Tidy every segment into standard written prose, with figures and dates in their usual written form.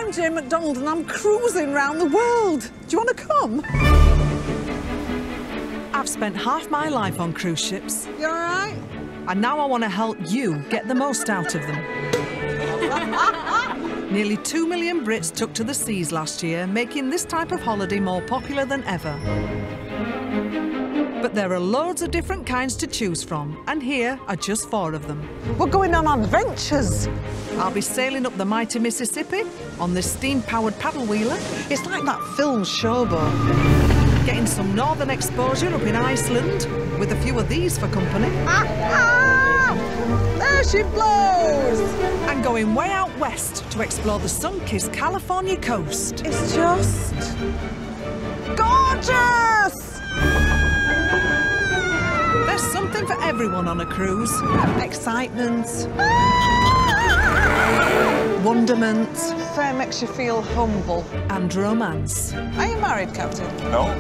I'm Jane McDonald and I'm cruising round the world. Do you want to come? I've spent half my life on cruise ships. You all right? And now I want to help you get the most out of them. Nearly 2 million Brits took to the seas last year, making this type of holiday more popular than ever. But there are loads of different kinds to choose from, and here are just 4 of them. We're going on adventures. I'll be sailing up the mighty Mississippi on this steam-powered paddle wheeler. It's like that film Showboat. Getting some northern exposure up in Iceland, with a few of these for company. There she blows! And going way out west to explore the sun-kissed California coast. It's just gorgeous! There's something for everyone on a cruise. Excitement. Wonderment. Fair makes you feel humble. And romance. Are you married, Captain? No.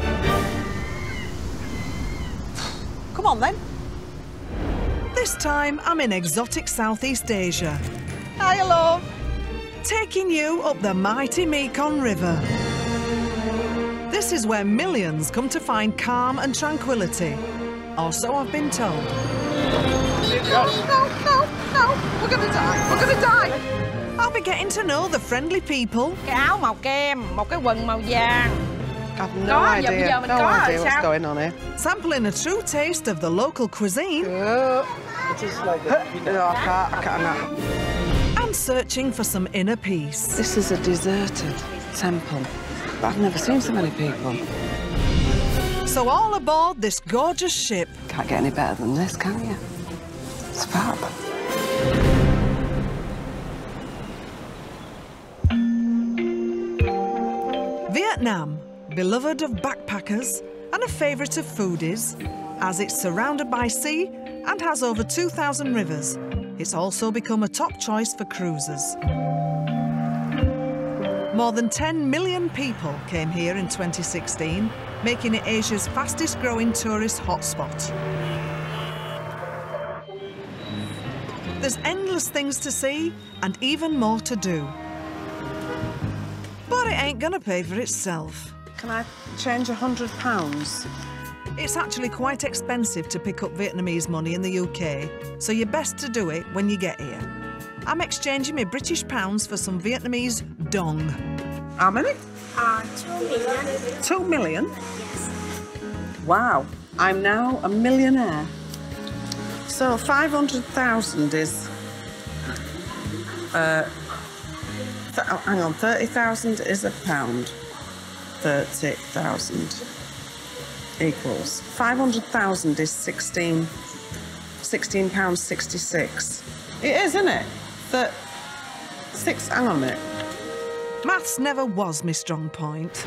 Come on, then. This time, I'm in exotic Southeast Asia. Hiya, love. Taking you up the mighty Mekong River. This is where millions come to find calm and tranquility. Or so I've been told. No. We're gonna die. We're gonna die. I'll be getting to know the friendly people. Cái áo màu kem, một cái quần màu vàng. I've no idea. No idea what's going on here. Sampling a true taste of the local cuisine. No, I can't. And searching for some inner peace. This is a deserted temple. I've never seen so many people. So all aboard this gorgeous ship. Can't get any better than this, can you? It's fab. Vietnam, beloved of backpackers and a favourite of foodies, as it's surrounded by sea and has over 2,000 rivers. It's also become a top choice for cruisers. More than 10 million people came here in 2016, making it Asia's fastest-growing tourist hotspot. There's endless things to see and even more to do. But it ain't gonna pay for itself. Can I change £100? It's actually quite expensive to pick up Vietnamese money in the UK, so you're best to do it when you get here. I'm exchanging my British pounds for some Vietnamese dong. How many? 2 million. 2 million? Yes. Wow, I'm now a millionaire. So 500,000 is... hang on, 30,000 is a pound. 30,000 equals... 500,000 is 16 pounds 66. It is, isn't it? Hang on a minute. Maths never was my strong point.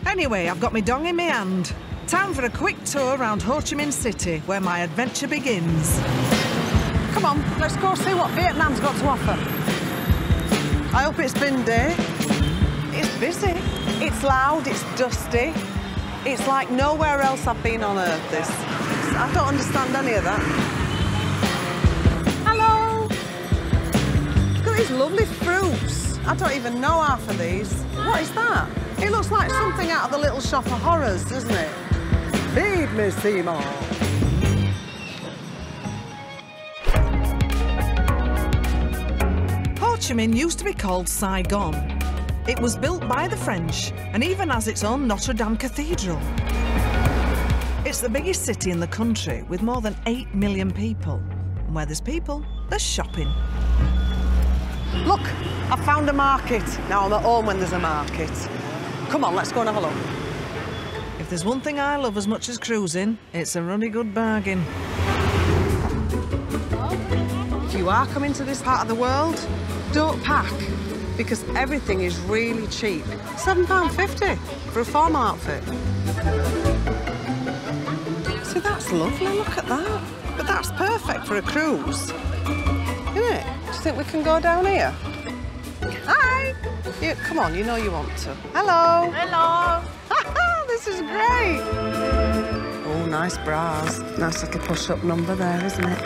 Anyway, I've got my dong in my hand. Time for a quick tour around Ho Chi Minh City, where my adventure begins. Come on, let's go see what Vietnam's got to offer. I hope it's been day. It's busy. It's loud, it's dusty. It's like nowhere else I've been on Earth, this. I don't understand any of that. Hello. Look at these lovely fruits. I don't even know half of these. What is that? It looks like something out of the Little Shop of Horrors, doesn't it? Feed me, Seymour. Ho Chi Minh used to be called Saigon. It was built by the French and even has its own Notre Dame Cathedral. It's the biggest city in the country with more than 8 million people. And where there's people, there's shopping. Look, I found a market. Now I'm at home when there's a market. Come on, let's go and have a look. If there's one thing I love as much as cruising, it's a really good bargain. If you are coming to this part of the world, don't pack, because everything is really cheap. £7.50 for a formal outfit. See, that's lovely, look at that. But that's perfect for a cruise, isn't it? Do you think we can go down here? Hi! Come on, you know you want to. Hello! Hello. This is great! Oh, nice bras. Nice little push-up number there, isn't it?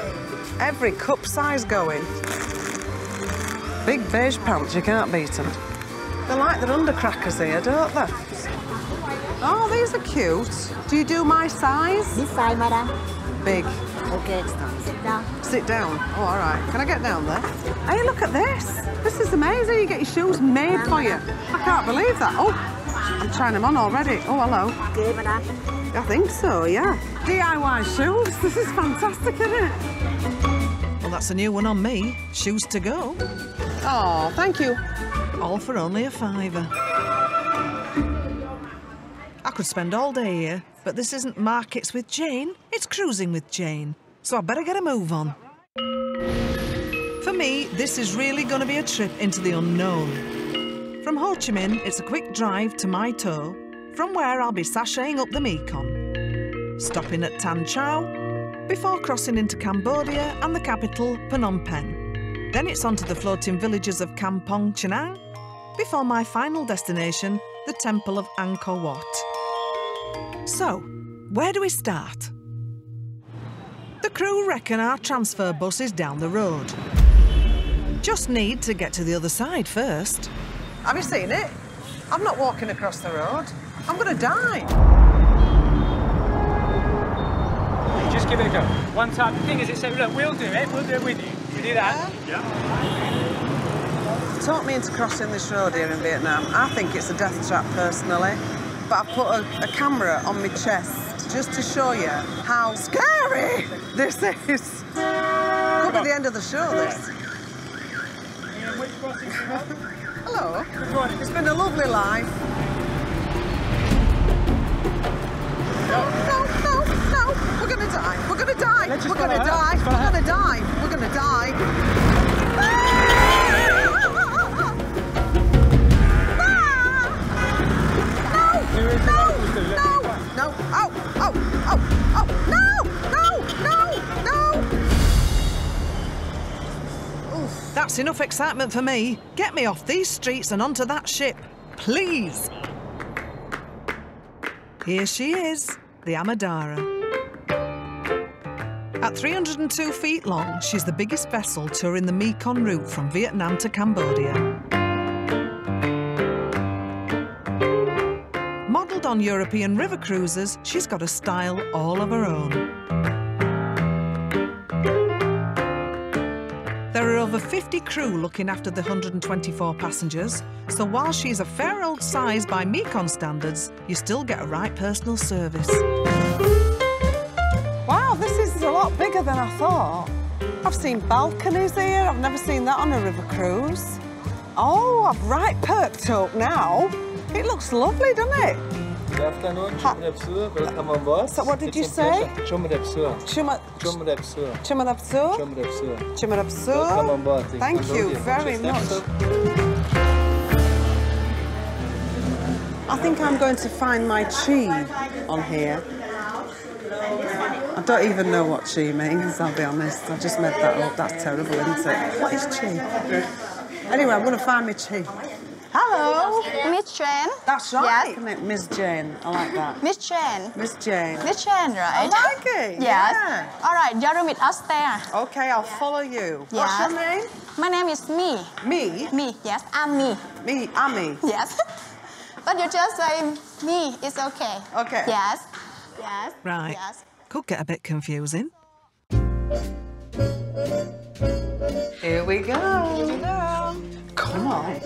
Every cup size going. Big beige pants, you can't beat them. They're like they're undercrackers here, don't they? Oh, these are cute. Do you do my size? This side, madam. Big. Okay, sit down. Sit down. Oh, all right. Can I get down there? Hey, look at this. This is amazing. You get your shoes made for you. I can't believe that. Oh, I'm trying them on already. Oh, hello. Okay, madam. I think so, yeah. DIY shoes. This is fantastic, isn't it? Well, that's a new one on me. Shoes to go. Oh, thank you. All for only a £5. I could spend all day here, but this isn't Markets with Jane, it's Cruising with Jane. So I better get a move on. For me, this is really going to be a trip into the unknown. From Ho Chi Minh, it's a quick drive to Mai To, from where I'll be sashaying up the Mekong, stopping at Tan Chau, before crossing into Cambodia and the capital, Phnom Penh. Then it's on to the floating villages of Kampong Chenang, before my final destination, the temple of Ankar Wat. So, where do we start? The crew reckon our transfer bus is down the road. Just need to get to the other side first. Have you seen it? I'm not walking across the road. I'm going to die. Just give it a go. One time. The thing is, it said, look, we'll do it with you. You do that? Yeah. Talk me into crossing this road here in Vietnam. I think it's a death trap personally, but I've put a camera on my chest just to show you how scary this is. Could be the end of the show, this. Hello. It's been a lovely life. No, we're gonna die. We're gonna die. We're gonna die. We're gonna die. We're gonna die. No! Oh! No! Oof. That's enough excitement for me. Get me off these streets and onto that ship, please. Here she is, the Amadara. At 302 feet long, she's the biggest vessel touring the Mekong route from Vietnam to Cambodia. Modelled on European river cruisers, she's got a style all of her own. There are over 50 crew looking after the 124 passengers, so while she's a fair old size by Mekong standards, you still get a right personal service. Wow, this is a lot bigger than I thought. I've seen balconies here. I've never seen that on a river cruise. Oh, I've right perked up now. It looks lovely, doesn't it? Good afternoon, welcome on board. So what did you say? Chumadapsur. Welcome on board. Thank you very much. I think I'm going to find my chi on here. I don't even know what chi means, I'll be honest. I just made that up. That's terrible, isn't it? What is chi? Anyway, I'm going to find my chi. Hello. Miss Jane. That's right. Yes. Miss Jane. I like that. Miss Jane. Miss Jane. Miss Jane, right? I like it. Yes. Yeah. All right, you're with us there. Okay, I'll follow you. Yes. What's your name? My name is Me. Me? Me, yes, I'm Me. Me, Ami. Yes. But you just say Me, it's okay. Okay. Yes. Yes. Right. Yes. Could get a bit confusing. Here we go. Come on.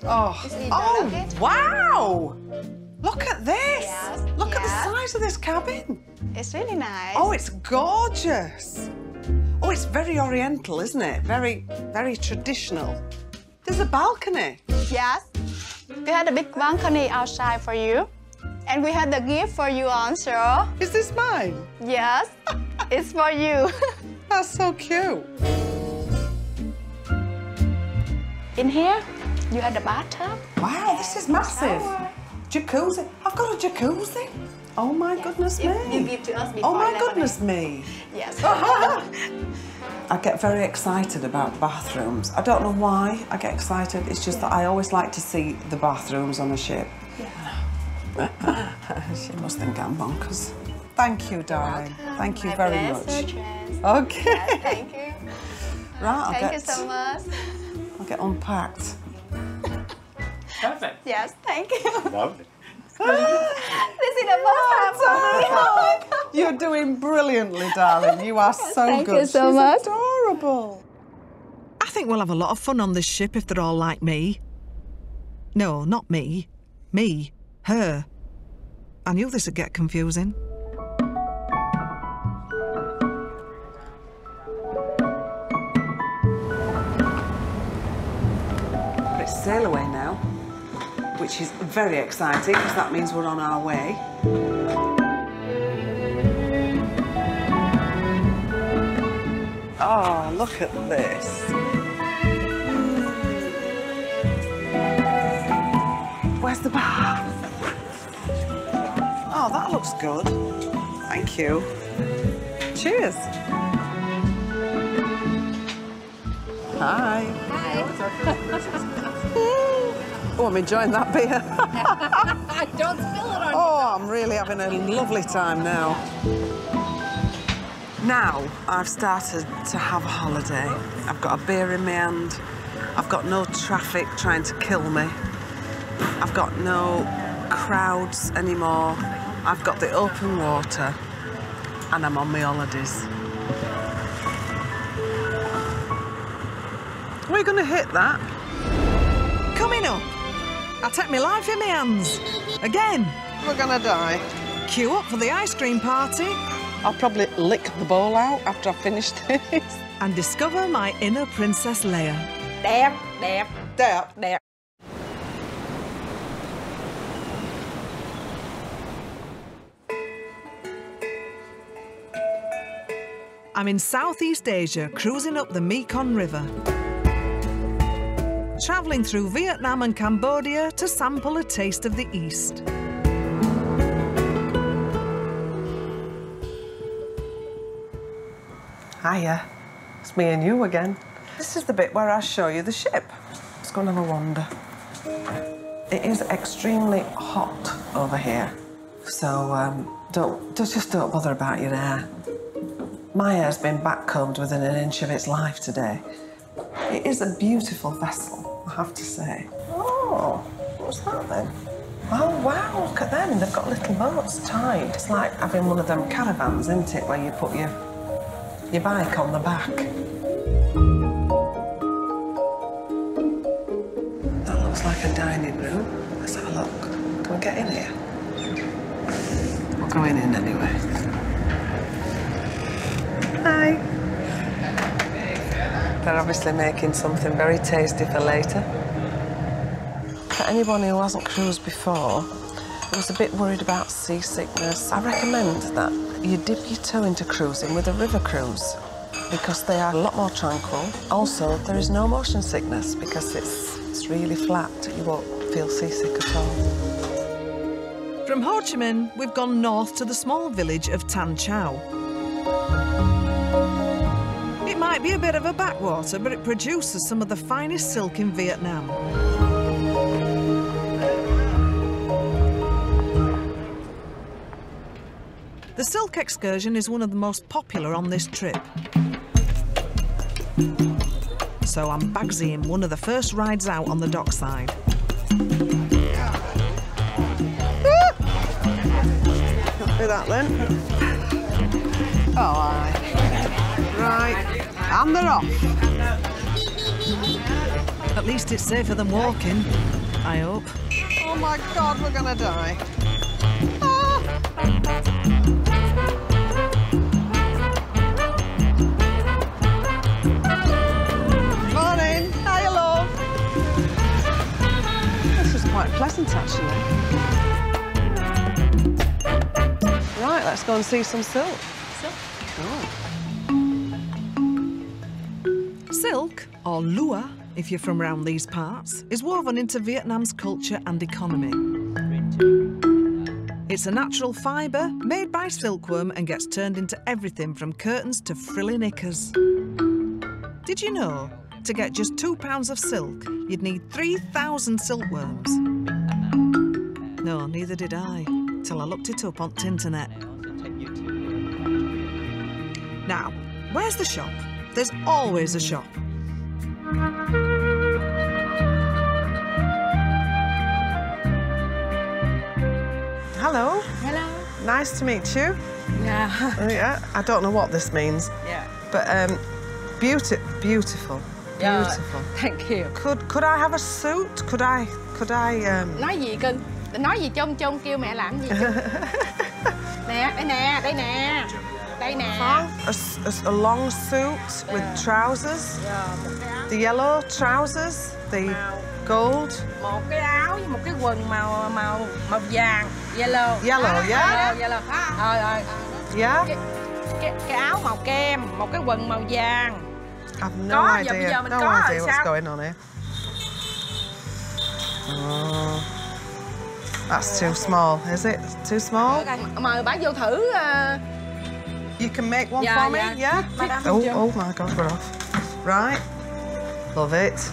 Oh, wow! Look at this. Yes. Look at the Yes. size of this cabin. It's really nice. Oh, it's gorgeous. Oh, it's very oriental, isn't it? Very, very traditional. There's a balcony. Yes. We had a big balcony outside for you. And we had the gift for you also. Is this mine? Yes. It's for you. That's so cute. In here, you had the bathtub. Wow, this is massive. Jacuzzi. I've got a jacuzzi. Oh my goodness me. You give to us before Oh my 11. goodness me. Yes. I get very excited about bathrooms. I don't know why I get excited. It's just that I always like to see the bathrooms on a ship. She must think I'm bonkers. Thank you, darling. Thank you very much. Okay. Thank you. Right, Thank you so much. get unpacked. Perfect. Yes, thank you. Lovely. This is the first time for me. You're doing brilliantly, darling. You are so Thank good. you so She's much. adorable. I think we'll have a lot of fun on this ship if they're all like me. No, not me. Me. Her. I knew this would get confusing. It's sail away now, which is very exciting because that means we're on our way. Oh, look at this. Where's the bar? Oh, that looks good. Thank you. Cheers. Hi. Oh, I'm enjoying that beer. Don't spill it on Oh, I'm really having a lovely time now. Now, I've started to have a holiday. I've got a beer in my hand. I've got no traffic trying to kill me. I've got no crowds anymore. I've got the open water, and I'm on my holidays. Are we going to hit that? Coming up, I take my life in my hands. Again. We're going to die. Queue up for the ice cream party. I'll probably lick the bowl out after I've finished this. And discover my inner Princess Leia. Đẹp, đẹp, There. đẹp. I'm in Southeast Asia, cruising up the Mekong River. Travelling through Vietnam and Cambodia to sample a taste of the East. Hiya, it's me and you again. This is the bit where I show you the ship. Let's go and have a wander. It is extremely hot over here, so just don't bother about your hair. My hair's been backcombed within an inch of its life today. It is a beautiful vessel, I have to say. Oh, what's that then? Oh, wow, look at them. They've got little boats tied. It's like having one of them caravans, isn't it, where you put your bike on the back. That looks like a dining room. Let's have a look. Can we get in here? We're going in anyway. Hi. They're obviously making something very tasty for later. For anyone who hasn't cruised before, who was a bit worried about seasickness, I recommend that you dip your toe into cruising with a river cruise because they are a lot more tranquil. Also, there is no motion sickness because it's really flat. You won't feel seasick at all. From Ho Chi Minh, we've gone north to the small village of Tan Chau. It might be a bit of a backwater, but it produces some of the finest silk in Vietnam. The silk excursion is one of the most popular on this trip. So I'm bagsying one of the first rides out on the dockside. Do that then. Oh, aye. Right, and they're off. At least it's safer than walking, I hope. Oh my God, we're gonna die. Ah. Morning. Hiya, love. This is quite pleasant, actually. Right, let's go and see some silk. Cool. Silk, or lua, if you're from around these parts, is woven into Vietnam's culture and economy. It's a natural fibre made by silkworm and gets turned into everything from curtains to frilly knickers. Did you know, to get just 2 pounds of silk, you'd need 3,000 silkworms? No, neither did I, till I looked it up on Tinternet. Now, where's the shop? There's always a shop. Nice to meet you. Yeah. Yeah, I don't know what this means. Yeah. But beautiful. Yeah. Beautiful. Thank you. Could I have a suit? Could I Nói gì cưng? Nói gì chung chung kêu mẹ làm gì chung? Nè, đây nè, đây nè. Đây nè. a long suit with trousers? The yellow trousers, the gold. Một cái áo với một cái quần màu vàng, yellow. Yellow, yeah? Yellow. Rồi. Yeah? Cái áo màu kem, một cái quần màu vàng. I've no idea. Bây giờ mình no có idea rồi what's sao? going on here. Oh, that's too small, is it? Too small? Mời bác vô thử. You can make one Yeah, for me, yeah. yeah? Madam, Oh my God, we're off. Right. Love it.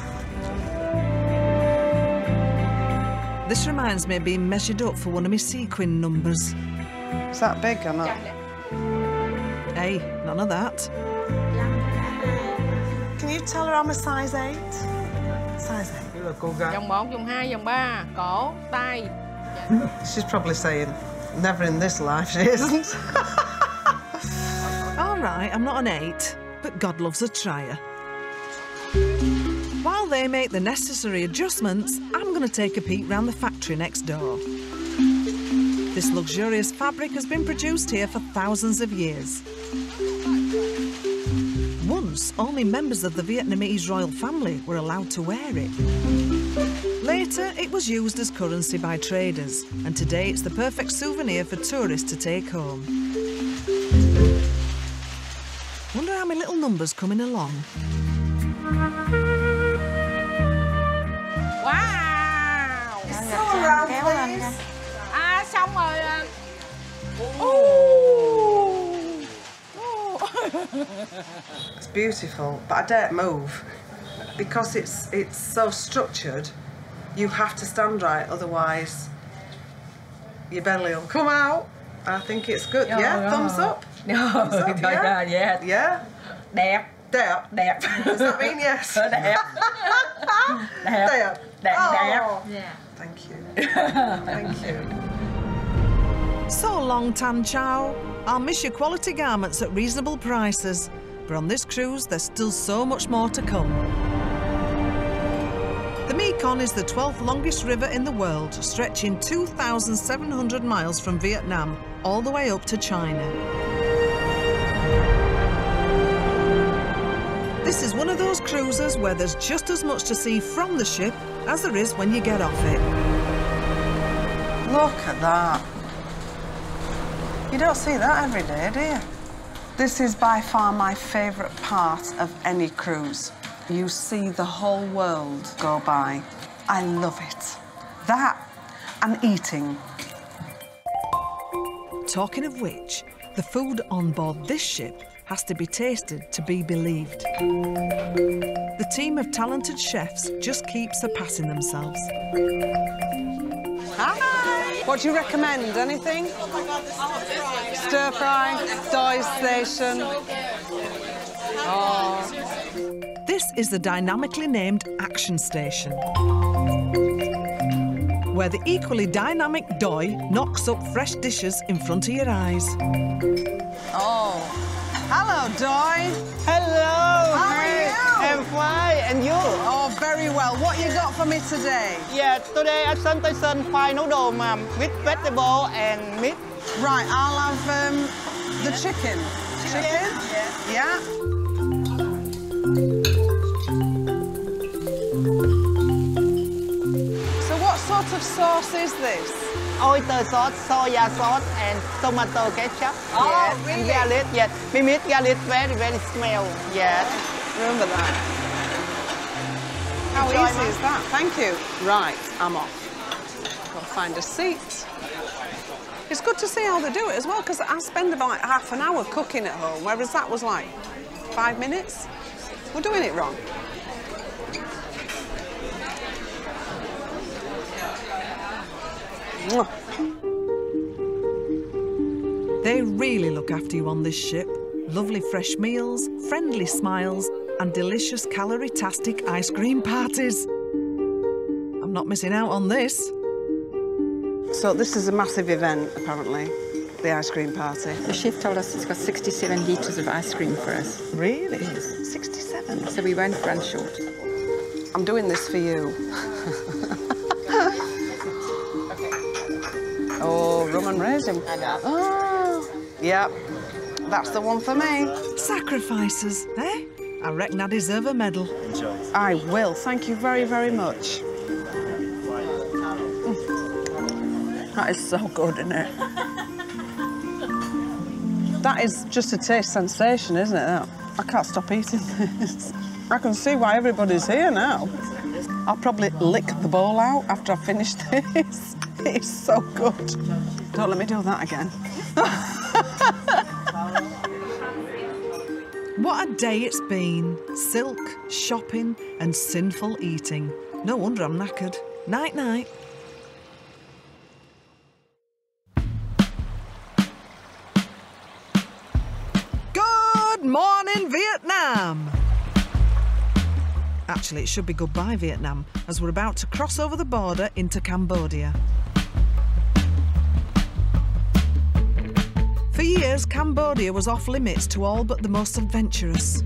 This reminds me of being measured up for one of my sequin numbers. Is that big or not? Hey, none of that. Can you tell her I'm a size 8? Size 8. Đây là cô gái. Vòng 1, vòng 2, vòng 3, cổ, tay. She's probably saying, never in this life she isn't. All right, I'm not an 8, but God loves a trier. While they make the necessary adjustments, I'm going to take a peek round the factory next door. This luxurious fabric has been produced here for thousands of years. Once, only members of the Vietnamese royal family were allowed to wear it. Later, it was used as currency by traders, and today it's the perfect souvenir for tourists to take home. Wonder how many little numbers coming along. Wow! Go around, please. Xong rồi. It's beautiful, but I daren't move. Because it's so structured, you have to stand right, otherwise your belly will come out. I think it's good. Yeah, thumbs up. Thumbs up, yeah. Yeah. Đẹp. Đẹp. Đẹp. Does that mean yes? Đẹp. Đẹp. Đẹp. Oh. Yeah. Thank you. Thank you. So long, Tan Chow. I'll miss your quality garments at reasonable prices. But on this cruise, there's still so much more to come. The Mekong is the 12th longest river in the world, stretching 2,700 miles from Vietnam, all the way up to China. This is one of those cruises where there's just as much to see from the ship as there is when you get off it. Look at that. You don't see that every day, do you? This is by far my favourite part of any cruise. You see the whole world go by. I love it. That and eating. Talking of which, the food on board this ship has to be tasted to be believed. The team of talented chefs just keep surpassing themselves. Hi. What do you recommend? Anything? Stir fry, Doy's Station. Oh. This is the dynamically named Action Station, where the equally dynamic Doi knocks up fresh dishes in front of your eyes. Oh. Hello, Doy. Hello. How are you? I'm fine. And you? Oh, very well. What you got for me today? Yeah, today at Station fried noodle, ma'am, with vegetable and meat. Right, I'll have the chicken. Chicken? Yeah. So what sort of sauce is this? Oyster sauce, soya sauce, and tomato ketchup. Oh, yes. really? And garlic, yes. We meat garlic very, very smell. Yes. Remember that. How Enjoy, easy ma'am. is that? Thank you. Right, I'm off. Gotta find a seat. It's good to see how they do it as well, because I spend about half an hour cooking at home, whereas that was like 5 minutes. We're doing it wrong. Mwah. They really look after you on this ship. Lovely fresh meals, friendly smiles, and delicious calorie-tastic ice cream parties. I'm not missing out on this. So this is a massive event, apparently. the ice cream party? The chef told us it's got 67 litres of ice cream for us. Really? Yes. 67? So we won't run short. I'm doing this for you. Oh, rum and raisin. Oh, yeah, that's the one for me. Sacrifices, eh? I reckon I deserve a medal. Enjoy. I will. Thank you very, very much. That is so good, isn't it? That is just a taste sensation, isn't it? That? I can't stop eating this. I can see why everybody's here now. I'll probably lick the bowl out after I finish this. It's so good. Don't let me do that again. What a day it's been. Silk, shopping and sinful eating. No wonder I'm knackered. Night-night. Good morning, Vietnam! Actually, it should be goodbye, Vietnam, as we're about to cross over the border into Cambodia. For years, Cambodia was off limits to all but the most adventurous.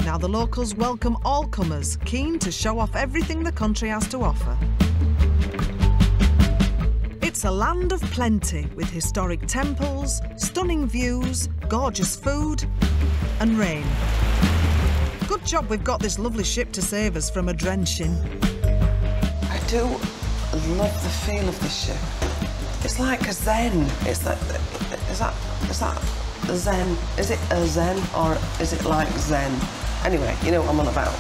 Now the locals welcome all comers, keen to show off everything the country has to offer. It's a land of plenty, with historic temples, stunning views, gorgeous food and rain. Good job we've got this lovely ship to save us from a drenching. I do love the feel of this ship. It's like a zen. Is that zen? Is it a zen or is it like zen? Anyway, you know what I'm on about.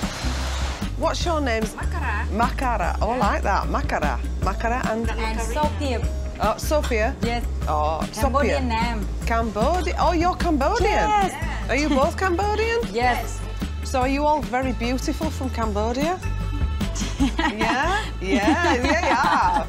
What's your name? Makara. Makara. Oh, I like that. Makara. Makara and Sophia. Oh, Sophia. Yes. Oh, Cambodian Sophia. name. Cambodia. Oh, you're Cambodian. Yes. Are you both Cambodian? Yes. So are you all very beautiful from Cambodia? Yeah? Yeah.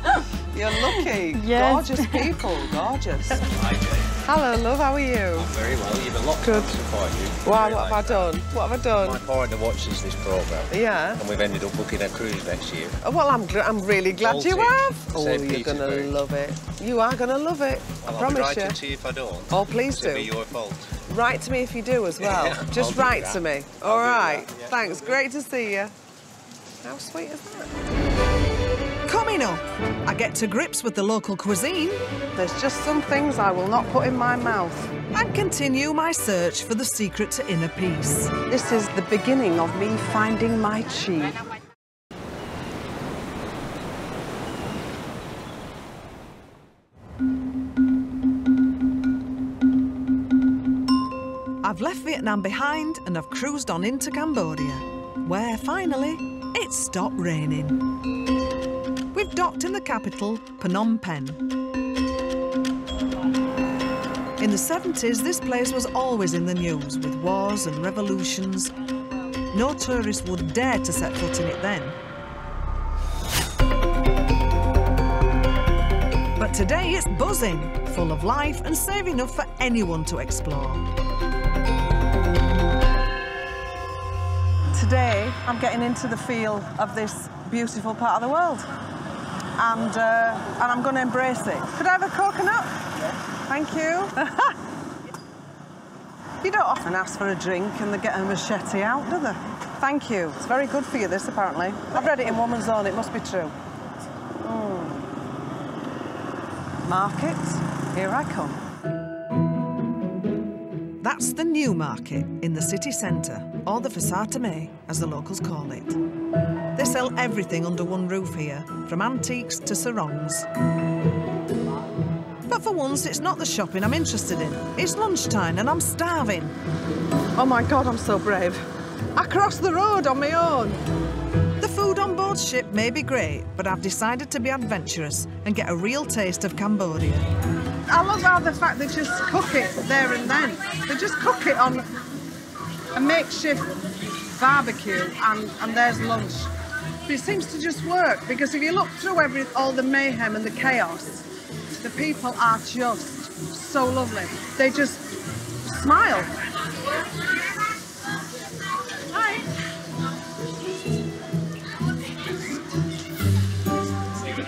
You're lucky. Yes. Gorgeous people, gorgeous. Hi, Jane. Hello, love, how are you? I'm very well. You've a lot Good. to support you. Why, Very what have I like that. done? What have I done? My partner watches this programme. Yeah. And we've ended up booking a cruise next year. Oh, well, I'm really glad you Baltic. have. Oh, St. you're going to Petersburg. love it. You are going to love it. Well, I I'll be promise writing you. to you if I don't. Oh, please It'll do. be your fault. Write to me if you do as well. Yeah, Just I'll do write that. to me. I'll All do right. that, yeah. Thanks. Great to see you. How sweet is that? Coming up, I get to grips with the local cuisine There's just some things I will not put in my mouth. and continue my search for the secret to inner peace. This is the beginning of me finding my chi. I've left Vietnam behind and I've cruised on into Cambodia, where finally it stopped raining. We've docked in the capital, Phnom Penh. In the 70s, this place was always in the news with wars and revolutions. No tourist would dare to set foot in it then. But today it's buzzing, full of life and safe enough for anyone to explore. Today, I'm getting into the feel of this beautiful part of the world. And I'm going to embrace it. Could I have a coconut? Thank you. You don't often ask for a drink and they get a machete out, do they? Thank you. It's very good for you, this, apparently. I've read it in Woman's Own. It must be true. Market, here I come. That's the New Market in the city centre, or the Fasatame, as the locals call it. They sell everything under one roof here, from antiques to sarongs. But for once, it's not the shopping I'm interested in. It's lunchtime and I'm starving. Oh my God, I'm so brave. I crossed the road on my own. The food on board ship may be great, but I've decided to be adventurous and get a real taste of Cambodia. I love how the fact they just cook it there and then. They just cook it on a makeshift barbecue and there's lunch. But it seems to just work because if you look through all the mayhem and the chaos, the people are just so lovely. They just smile. Hi.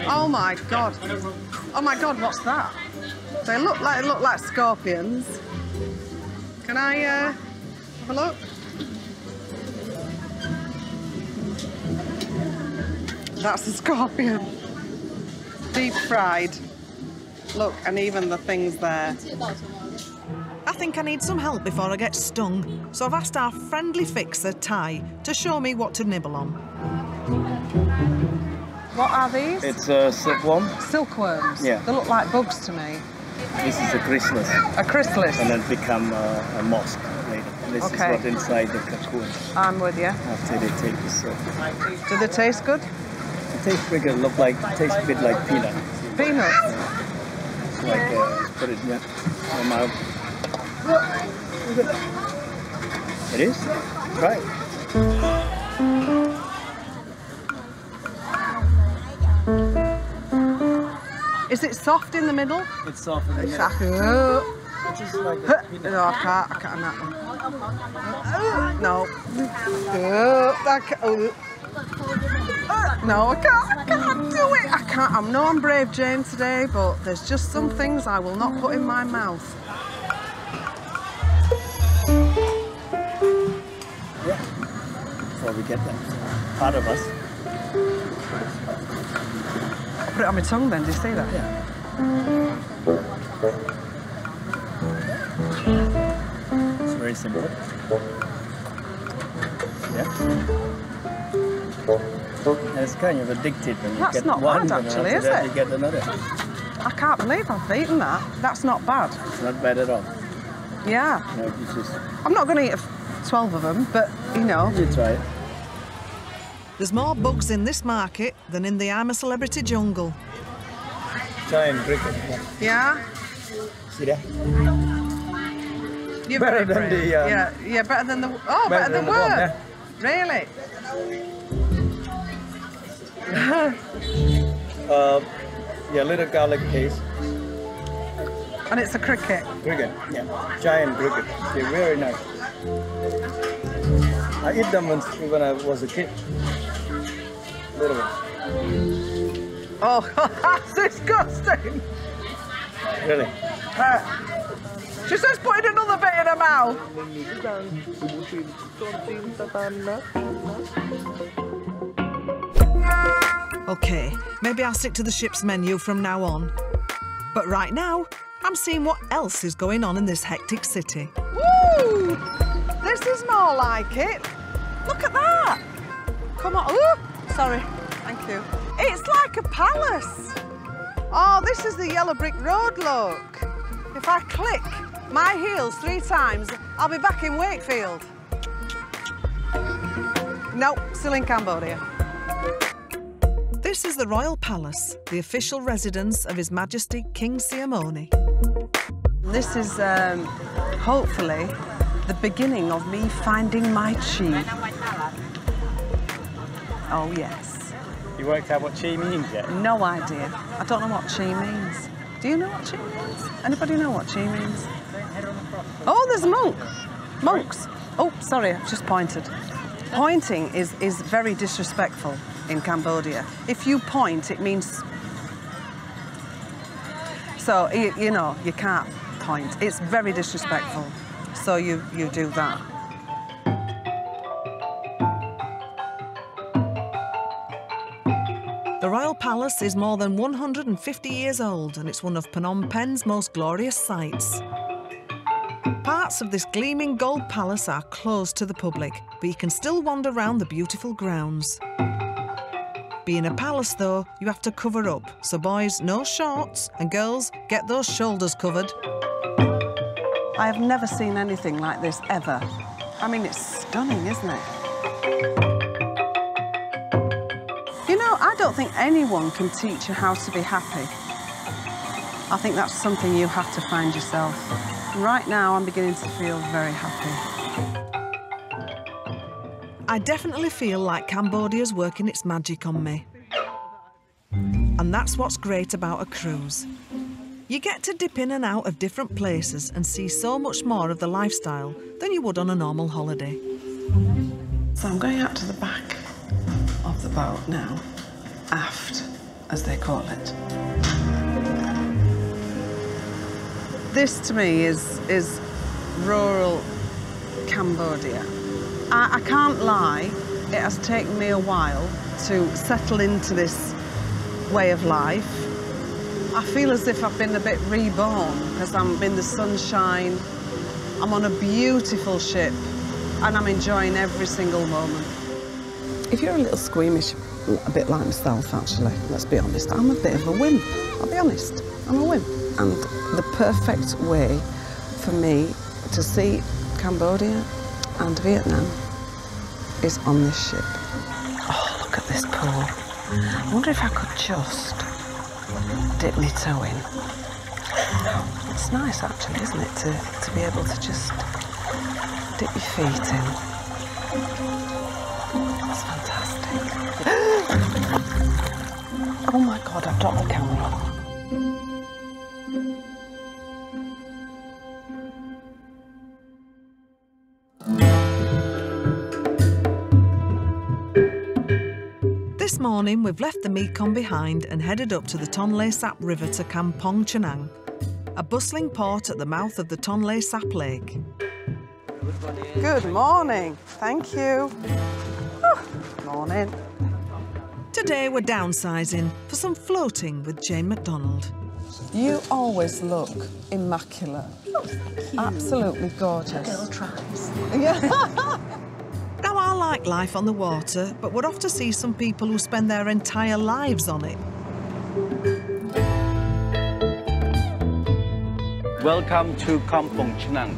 Oh my God. Oh my God, what's that? They look like scorpions. Can I have a look? That's a scorpion. Deep fried. Look, and even the things there. I think I need some help before I get stung, so I've asked our friendly fixer, Ty, to show me what to nibble on. What are these? It's a silkworm. Silkworms? Yeah. They look like bugs to me. This is a chrysalis. A chrysalis? And then become a moth later. This is what inside the cocoon. I'm with you. After they take the silk. Do they taste good? It tastes bigger, tastes a bit like peanut. Peanuts? It's like, put it in your mouth. It is? Try it. Is it soft in the middle? It's soft in the middle. It's just like a peanut. No, I can't on that one. No. No, I can't do it. I can't. I know I'm brave Jane today, but there's just some things I will not put in my mouth. Yeah. Before we get that part of us. I'll put it on my tongue then, do you see that? Yeah. It's very simple. Yeah. And it's kind of addictive when you That's get not one, bad, actually, and is after that it? you get another. I can't believe I've eaten that. That's not bad. It's not bad at all. Yeah. You know, it's just... I'm not going to eat 12 of them, but, you know. You try it. There's more bugs in this market than in the I'm a Celebrity jungle. Giant cricket. Yeah? See that? You're better very than brave. the... Yeah, better than the... Oh, better than the worm, worm. yeah. Really? Yeah, little garlic paste. And it's a cricket. Cricket, yeah. Giant cricket. They're very nice. I eat them when I was a kid. Little one. Oh, that's disgusting. Really? She says putting another bit in her mouth. OK, maybe I'll stick to the ship's menu from now on. But right now, I'm seeing what else is going on in this hectic city. Woo! This is more like it. Look at that. Come on. Ooh, sorry. Thank you. It's like a palace. Oh, this is the yellow brick road, look. If I click my heels 3 times, I'll be back in Wakefield. Nope, still in Cambodia. This is the Royal Palace, the official residence of His Majesty King Siamoni. This is hopefully the beginning of me finding my chi. Oh, yes. You worked out what chi means yet? No idea. I don't know what chi means. Do you know what chi means? Anybody know what chi means? Oh, there's a monk. Monks. Oh, sorry, I've just pointed. Pointing is very disrespectful in Cambodia. If you point, it means... So, you know, you can't point. It's very disrespectful. So you do that. The Royal Palace is more than 150 years old and it's one of Phnom Penh's most glorious sights. Parts of this gleaming gold palace are closed to the public, but you can still wander around the beautiful grounds. Being a palace, though, you have to cover up, so boys, no shorts, and girls, get those shoulders covered. I have never seen anything like this, ever. I mean, it's stunning, isn't it? You know, I don't think anyone can teach you how to be happy. I think that's something you have to find yourself. Right now, I'm beginning to feel very happy. I definitely feel like Cambodia's working its magic on me. And that's what's great about a cruise. You get to dip in and out of different places and see so much more of the lifestyle than you would on a normal holiday. So I'm going out to the back of the boat now, aft, as they call it. This to me is rural Cambodia. I can't lie, it has taken me a while to settle into this way of life. I feel as if I've been a bit reborn because I'm in the sunshine, I'm on a beautiful ship and I'm enjoying every single moment. If you're a little squeamish, a bit like myself actually, let's be honest, I'm a bit of a wimp, I'll be honest, I'm a wimp. And the perfect way for me to see Cambodia and Vietnam is on this ship. Oh, look at this pool. I wonder if I could just dip my toe in. It's nice actually, isn't it, to be able to just dip your feet in. That's fantastic. Oh my God, I've dropped the camera. This morning, we've left the Mekong behind and headed up to the Tonle Sap River to Kampong Chhnang, a bustling port at the mouth of the Tonle Sap Lake. Good morning. Thank you. Oh, morning. Today, we're downsizing for some floating with Jane McDonald. You always look immaculate. Oh, thank you. Absolutely gorgeous. Girl tries. Yeah. Now, I like life on the water, but we're off to see some people who spend their entire lives on it. Welcome to Kampong Chhnang.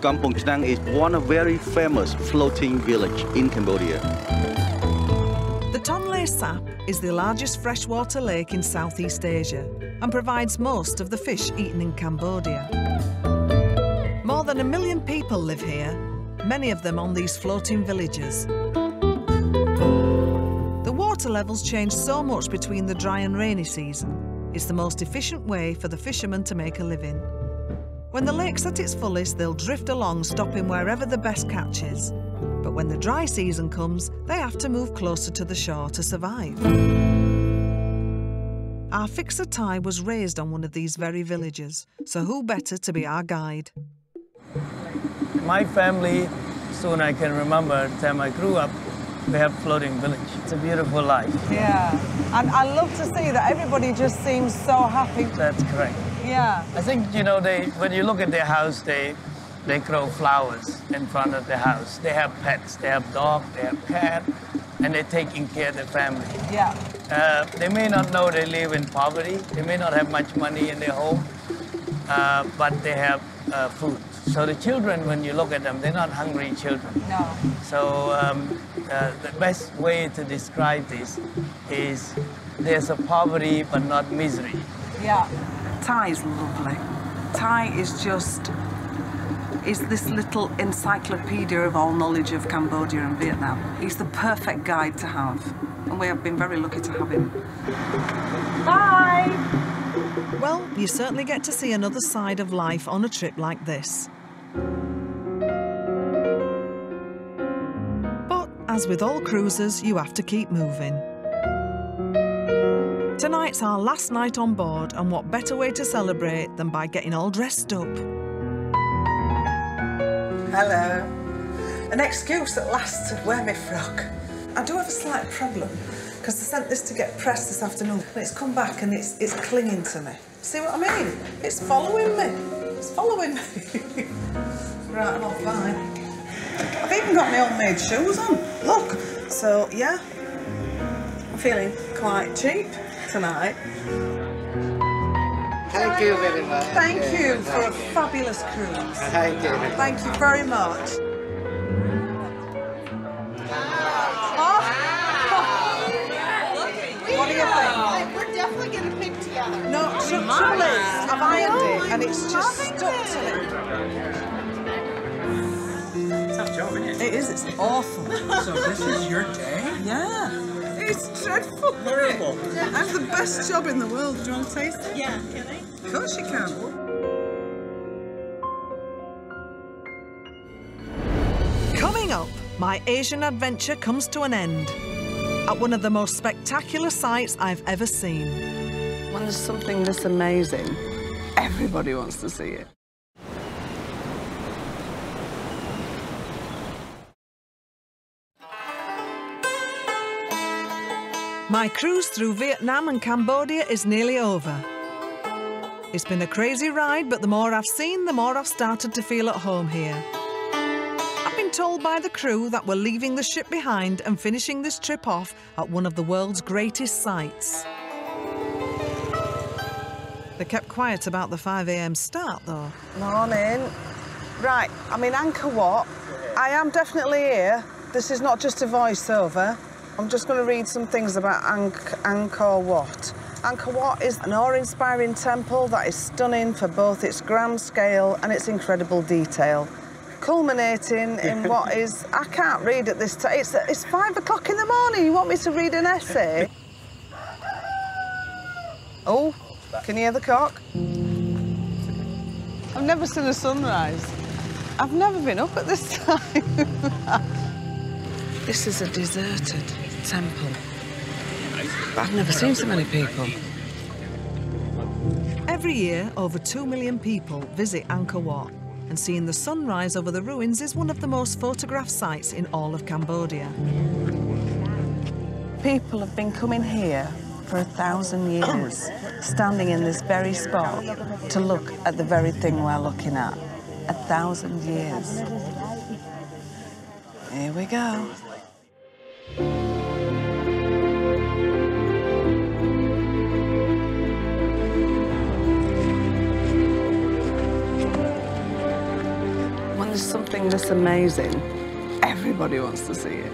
Kampong Chhnang is one of very famous floating village in Cambodia. The Tonle Sap is the largest freshwater lake in Southeast Asia and provides most of the fish eaten in Cambodia. More than 1 million people live here, many of them on these floating villages. The water levels change so much between the dry and rainy season. It's the most efficient way for the fishermen to make a living. When the lake's at its fullest, they'll drift along, stopping wherever the best catch is. But when the dry season comes, they have to move closer to the shore to survive. Our fixer Thai was raised on one of these very villages, so who better to be our guide? My family, soon I can remember the time I grew up, we have floating village. It's a beautiful life. Yeah, and I love to see that everybody just seems so happy. That's correct. Yeah. I think, you know, when you look at their house, they grow flowers in front of the house. They have pets, they have dog, they have cat, and they're taking care of their family. Yeah. They may not know they live in poverty. They may not have much money in their home, but they have food. So the children, when you look at them, they're not hungry children. No. So the best way to describe this is there's a poverty but not misery. Yeah. Thai is lovely. Thai is this little encyclopedia of all knowledge of Cambodia and Vietnam. He's the perfect guide to have, and we have been very lucky to have him. Bye! Well, you certainly get to see another side of life on a trip like this. But, as with all cruisers, you have to keep moving. Tonight's our last night on board, and what better way to celebrate than by getting all dressed up? Hello. An excuse at last to wear my frock. I do have a slight problem, because I sent this to get pressed this afternoon, and it's come back and it's clinging to me. See what I mean? It's following me. It's following me. Right, I'm all fine. I've even got my own made shoes on. Look. So, yeah, I'm feeling quite cheap tonight. Thank you very much. Thank you for a fabulous cruise. Thank you. Thank you very much. What do you think? We're definitely going to pick together. No, trouble is, I've ironed it and it's just stuck to me. Tough job, isn't it? It is, it's awful. So this is your day? Yeah. It's dreadful. Horrible. I have the best job in the world. Do you want to taste it? Yeah, can I? Of course you can. Coming up, my Asian adventure comes to an end at one of the most spectacular sights I've ever seen. When there's something this amazing, Everybody wants to see it. My cruise through Vietnam and Cambodia is nearly over. It's been a crazy ride, but the more I've seen, the more I've started to feel at home here. I've been told by the crew that we're leaving the ship behind and finishing this trip off at one of the world's greatest sights. They kept quiet about the 5 a.m. start, though. Morning. Right, I'm in Ankar Wat. I am definitely here. This is not just a voiceover. I'm just going to read some things about Ankar Wat. Ankar Wat is an awe-inspiring temple that is stunning for both its grand scale and its incredible detail, culminating in what is... I can't read at this time. It's 5 o'clock in the morning. You want me to read an essay? Oh, can you hear the cock? I've never seen a sunrise. I've never been up at this time. This is a deserted temple. But I've never seen so many people. Every year, over 2 million people visit Ankar Wat, and seeing the sunrise over the ruins is one of the most photographed sights in all of Cambodia. People have been coming here for 1,000 years, standing in this very spot to look at the very thing we're looking at. 1,000 years. Here we go. When there's something this amazing, everybody wants to see it.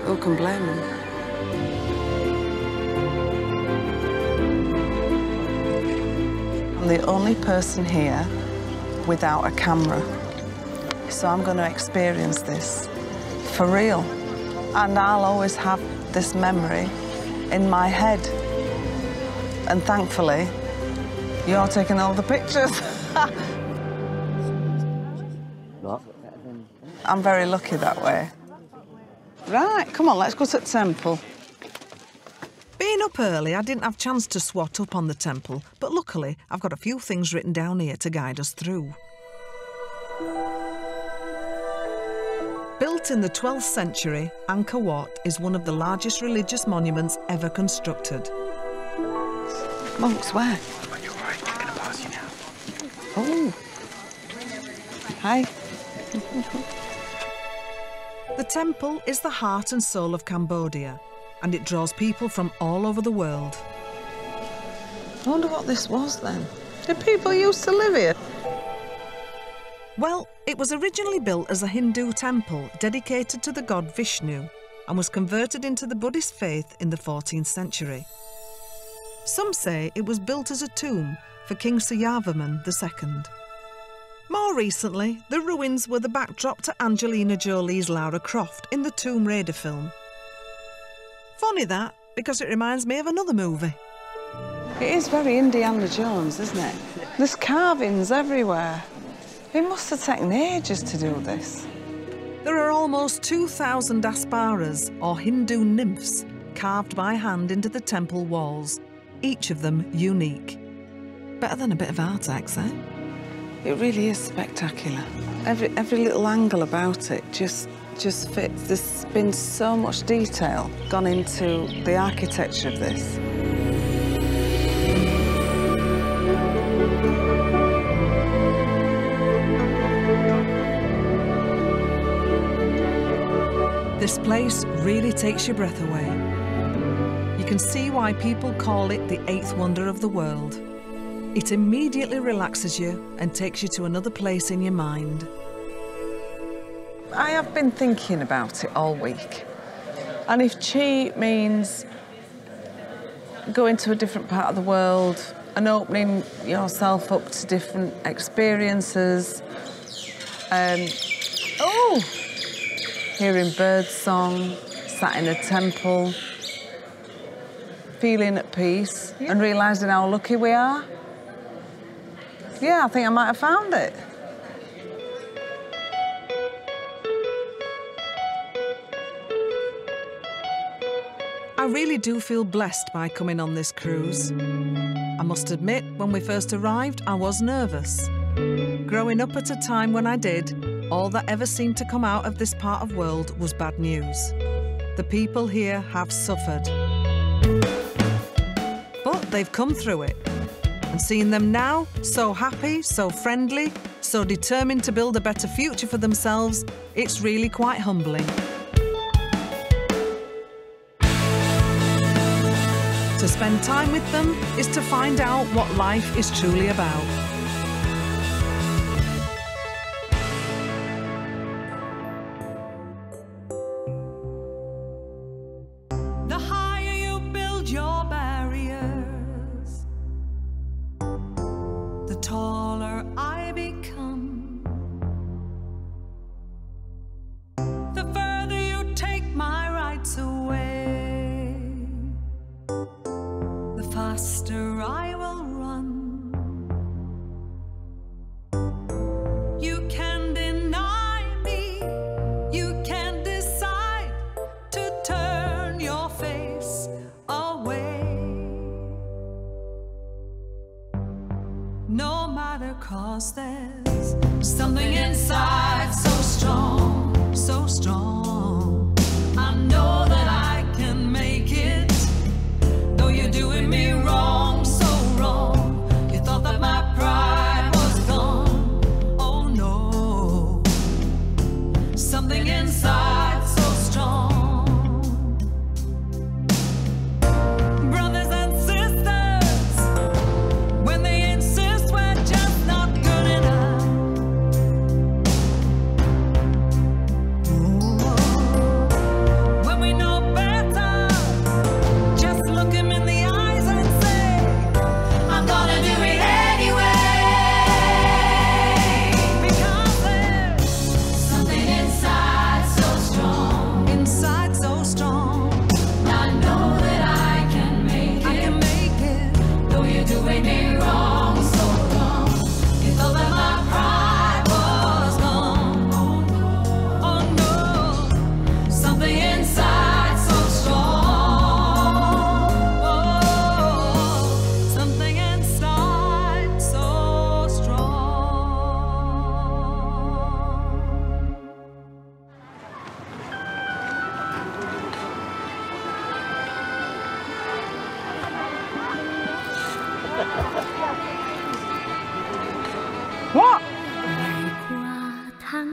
Who can blame them? I'm the only person here without a camera, so I'm going to experience this for real. And I'll always have this memory in my head. And thankfully, you're taking all the pictures. I'm very lucky that way. Right, come on, let's go to the temple. Being up early, I didn't have a chance to swat up on the temple, but luckily I've got a few things written down here to guide us through. Built in the 12th century, Ankar Wat is one of the largest religious monuments ever constructed. Monks, where? On your right, they're going to pass you now. Oh. Hi. The temple is the heart and soul of Cambodia, and it draws people from all over the world. I wonder what this was then. Did people used to live here? Well, it was originally built as a Hindu temple dedicated to the god Vishnu and was converted into the Buddhist faith in the 14th century. Some say it was built as a tomb for King Sayavarman II. More recently, the ruins were the backdrop to Angelina Jolie's Lara Croft in the Tomb Raider film. Funny that, because it reminds me of another movie. It is very Indiana Jones, isn't it? There's carvings everywhere. It must have taken ages to do this. There are almost 2,000 asparas, or Hindu nymphs, carved by hand into the temple walls, each of them unique. Better than a bit of art, I'd say. It really is spectacular. Every little angle about it just fits. There's been so much detail gone into the architecture of this. This place really takes your breath away. You can see why people call it the 8th wonder of the world. It immediately relaxes you and takes you to another place in your mind. I have been thinking about it all week. And if chi means going to a different part of the world and opening yourself up to different experiences, hearing bird song, sat in a temple, feeling at peace and realising how lucky we are. Yeah, I think I might have found it. I really do feel blessed by coming on this cruise. I must admit, when we first arrived, I was nervous. Growing up at a time when I did, all that ever seemed to come out of this part of world was bad news. The people here have suffered. But they've come through it. And seeing them now, so happy, so friendly, so determined to build a better future for themselves, it's really quite humbling. To spend time with them is to find out what life is truly about.